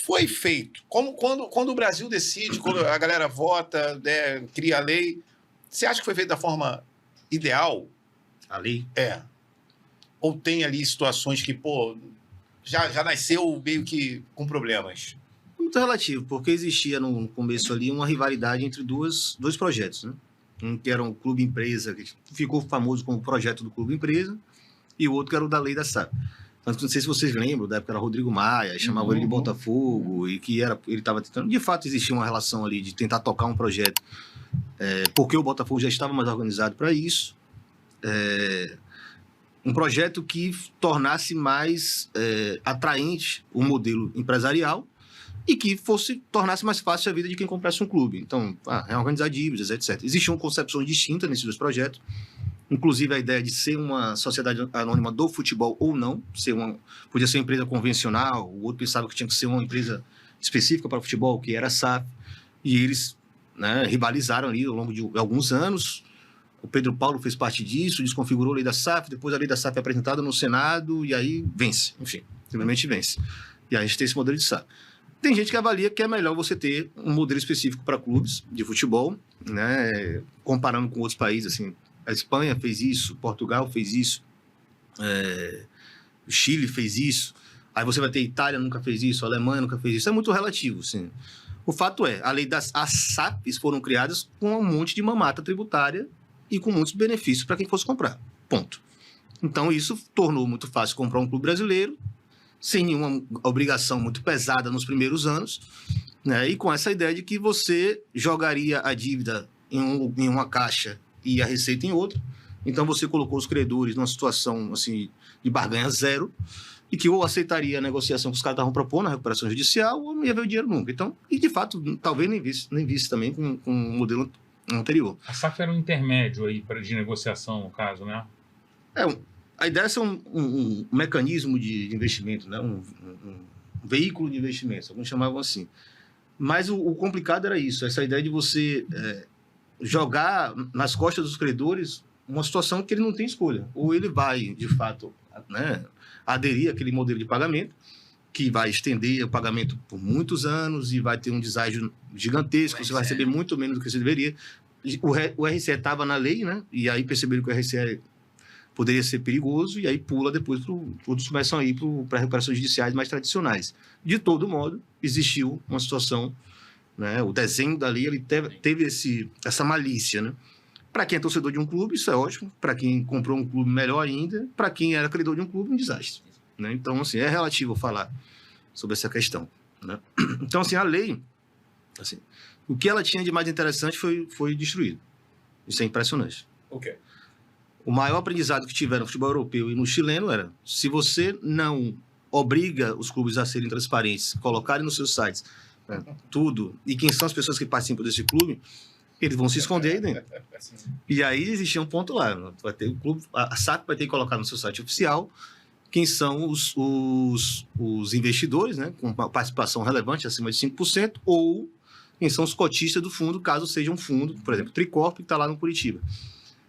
foi feito? Quando o Brasil decide, quando a galera vota, né, cria a lei, você acha que foi feito da forma ideal? A lei? Ou tem ali situações que, pô, já nasceu meio que com problemas? Muito relativo, porque existia no começo ali uma rivalidade entre dois projetos, né? Um que era um Clube Empresa, que ficou famoso como o projeto do Clube Empresa, e o outro que era o da Lei da SAF. Tanto que não sei se vocês lembram, da época era Rodrigo Maia, chamavam ele de Botafogo, e que ele estava tentando... De fato, existia uma relação ali de tentar tocar um projeto, porque o Botafogo já estava mais organizado para isso. Um projeto que tornasse mais atraente o modelo empresarial e que tornasse mais fácil a vida de quem comprasse um clube. Então, reorganizar dívidas, etc. Existiam concepções distintas nesses dois projetos, inclusive a ideia de ser uma sociedade anônima do futebol ou não, podia ser uma empresa convencional, o outro pensava que tinha que ser uma empresa específica para o futebol, que era a SAF, e eles, né, rivalizaram ali ao longo de alguns anos. O Pedro Paulo fez parte disso, desconfigurou a lei da SAF, depois a lei da SAF é apresentada no Senado e aí vence, enfim, simplesmente vence. E aí a gente tem esse modelo de SAF. Tem gente que avalia que é melhor você ter um modelo específico para clubes de futebol, né, comparando com outros países, assim, a Espanha fez isso, Portugal fez isso, o Chile fez isso, aí você vai ter Itália nunca fez isso, a Alemanha nunca fez isso, é muito relativo, assim. O fato é, as SAFs foram criadas com um monte de mamata tributária e com muitos benefícios para quem fosse comprar, ponto. Então isso tornou muito fácil comprar um clube brasileiro, sem nenhuma obrigação muito pesada nos primeiros anos, né? E com essa ideia de que você jogaria a dívida em uma caixa e a receita em outra. Então você colocou os credores numa situação assim, de barganha zero, e que ou aceitaria a negociação que os caras estavam propondo, a recuperação judicial, ou não ia ver o dinheiro nunca. Então, e de fato, talvez nem visse também com o modelo anterior. A SAF era um intermédio aí de negociação, no caso, né? A ideia é ser um mecanismo de investimento, né? Um veículo de investimento, alguns chamavam assim. Mas o complicado era isso, essa ideia de você jogar nas costas dos credores uma situação que ele não tem escolha. Ou ele vai, de fato, né, aderir àquele modelo de pagamento, que vai estender o pagamento por muitos anos e vai ter um deságio gigantesco, você vai receber muito menos do que você deveria. O RCE estava na lei, né? E aí perceberam que o RCE poderia ser perigoso, e aí pula depois, todos começam a ir para recuperações judiciais mais tradicionais. De todo modo, existiu uma situação, né, o desenho da lei ele teve essa malícia. Né? Para quem é torcedor de um clube, isso é ótimo, para quem comprou um clube, melhor ainda, para quem era credor de um clube, um desastre. Né? Então, assim, é relativo falar sobre essa questão. Né? Então, assim, a lei, assim, o que ela tinha de mais interessante foi destruído. Isso é impressionante. Ok. O maior aprendizado que tiveram no futebol europeu e no chileno era, se você não obriga os clubes a serem transparentes, colocarem nos seus sites, né, tudo, e quem são as pessoas que participam desse clube, eles vão se esconder aí dentro. E aí existia um ponto lá, vai ter o clube, a SAF vai ter que colocar no seu site oficial quem são os investidores, né, com uma participação relevante, acima de 5%, ou quem são os cotistas do fundo, caso seja um fundo, por exemplo, Tricorp, que está lá no Curitiba.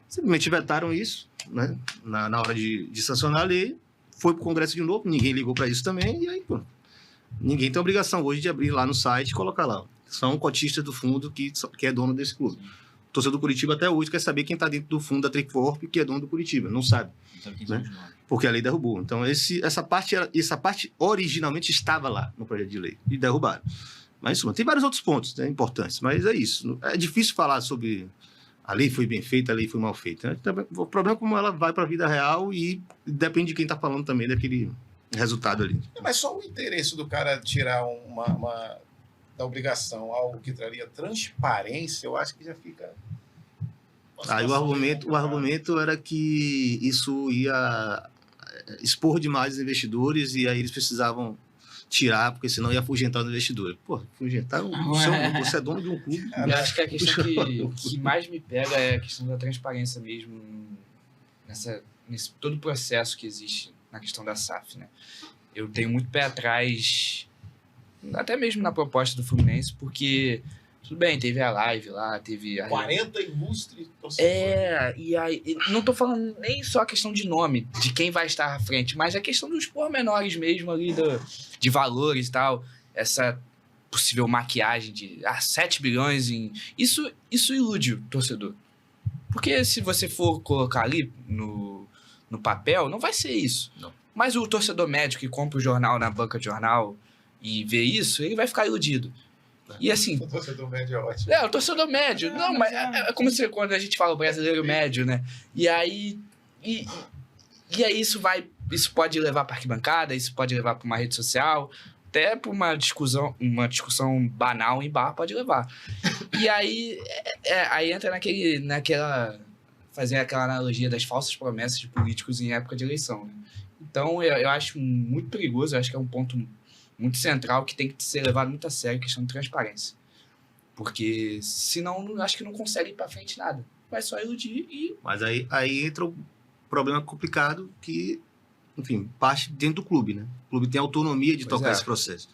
Simplesmente vetaram isso, né, na hora de sancionar a lei, foi para o Congresso de novo, ninguém ligou para isso também, e aí, pô, ninguém tem obrigação hoje de abrir lá no site e colocar lá. São cotistas do fundo que é dono desse clube. O torcedor do Curitiba até hoje quer saber quem está dentro do fundo da Tricorp, que é dono do Curitiba, não sabe. Né? Porque a lei derrubou. Então, essa parte originalmente estava lá no projeto de lei, e derrubaram. Mas tem vários outros pontos, né, importantes, mas é isso. É difícil falar sobre... A lei foi bem feita, a lei foi mal feita. O problema é como ela vai para a vida real e depende de quem está falando também daquele resultado ali. Mas só o interesse do cara tirar da obrigação algo que traria transparência, eu acho que já fica... O argumento era que isso ia expor demais os investidores e aí eles precisavam tirar, porque senão ia afugentar os investidores. Pô, afugentar, você é dono de um clube. Eu acho que a questão que mais me pega é a questão da transparência mesmo nesse todo o processo que existe na questão da SAF, né? Eu tenho muito pé atrás, até mesmo na proposta do Fluminense, porque tudo bem, teve a live lá, teve... 40 ilustres torcedores. E aí, não tô falando nem só a questão de nome, de quem vai estar à frente, mas a questão dos pormenores mesmo ali, de valores e tal. essa possível maquiagem de 7 bilhões em... Isso ilude o torcedor. Porque se você for colocar ali no papel, não vai ser isso. Não. Mas o torcedor médio que compra o jornal na banca de jornal e vê isso, ele vai ficar iludido. E assim... O torcedor médio é ótimo. O torcedor médio. Não, mas é como se quando a gente fala o brasileiro médio, né? E aí... E aí isso pode levar para arquibancada, isso pode levar para uma rede social, até para uma discussão banal em bar pode levar. E aí, aí entra naquela... Fazer aquela analogia das falsas promessas de políticos em época de eleição, né? Então, eu acho muito perigoso, eu acho que é um ponto muito central que tem que ser levado muito a sério, a questão de transparência. Porque, senão, eu acho que não consegue ir para frente nada. Vai só iludir e... Mas aí entra o problema complicado que, enfim, parte dentro do clube, né? O clube tem autonomia de tocar esse processo.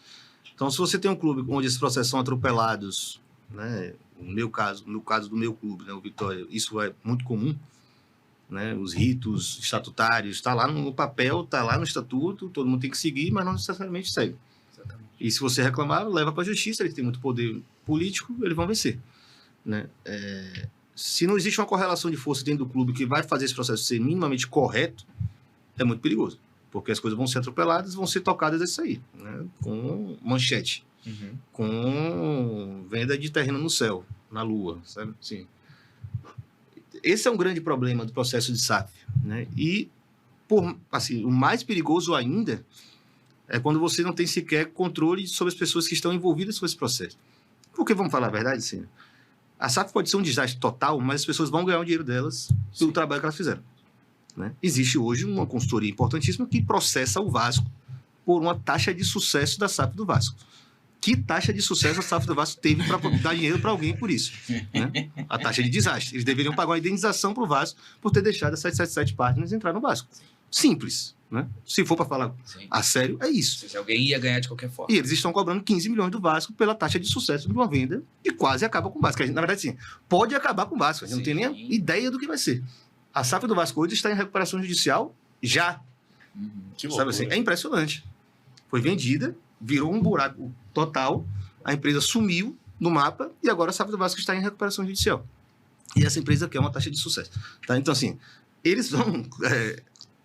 Então, se você tem um clube onde esses processos são atropelados, né? No caso do meu clube, né, o Vitória, isso é muito comum, né? Os ritos estatutários, está lá no papel, está lá no estatuto, todo mundo tem que seguir, mas não necessariamente segue. Exatamente. E se você reclamar, leva para a justiça, eles têm muito poder político, eles vão vencer, né? Se não existe uma correlação de força dentro do clube que vai fazer esse processo ser minimamente correto, é muito perigoso, porque as coisas vão ser atropeladas, vão ser tocadas a isso aí, né? Com manchete. Uhum. Com venda de terreno no céu, na lua, sabe? Sim. Esse é um grande problema do processo de SAF, né? E, o mais perigoso ainda é quando você não tem sequer controle sobre as pessoas que estão envolvidas com esse processo. Porque, vamos falar a verdade, sim, a SAF pode ser um desastre total, mas as pessoas vão ganhar o dinheiro delas pelo trabalho que elas fizeram, né? Existe hoje uma consultoria importantíssima que processa o Vasco por uma taxa de sucesso da SAF do Vasco. Que taxa de sucesso a SAF do Vasco teve para dar dinheiro para alguém por isso, né? A taxa de desastre. Eles deveriam pagar uma indenização para o Vasco por ter deixado as 777 Partners entrar no Vasco. Simples, né? Se for para falar a sério, é isso. Se alguém ia ganhar de qualquer forma. E eles estão cobrando 15 milhões do Vasco pela taxa de sucesso de uma venda que quase acaba com o Vasco. Na verdade, sim, pode acabar com o Vasco. A gente não tem nem ideia do que vai ser. A SAF do Vasco hoje está em recuperação judicial já. Que Sabe assim? É impressionante. Foi vendida, virou um buraco total, a empresa sumiu no mapa e agora a SAF do Vasco está em recuperação judicial. E essa empresa quer uma taxa de sucesso. Tá? Então, assim, eles vão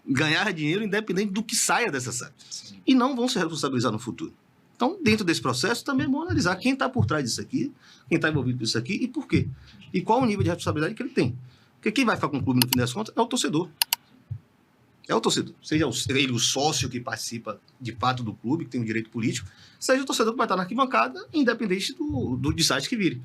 ganhar dinheiro independente do que saia dessa SAF. Sim. E não vão se responsabilizar no futuro. Então, dentro desse processo, também é bom analisar quem está por trás disso aqui, quem está envolvido nisso aqui e por quê. E qual o nível de responsabilidade que ele tem. Porque quem vai ficar com o clube, no fim das contas, é o torcedor. É o torcedor. Seja ele o sócio que participa de fato do clube, que tem um direito político, seja o torcedor que vai estar na arquibancada, independente do site que vire.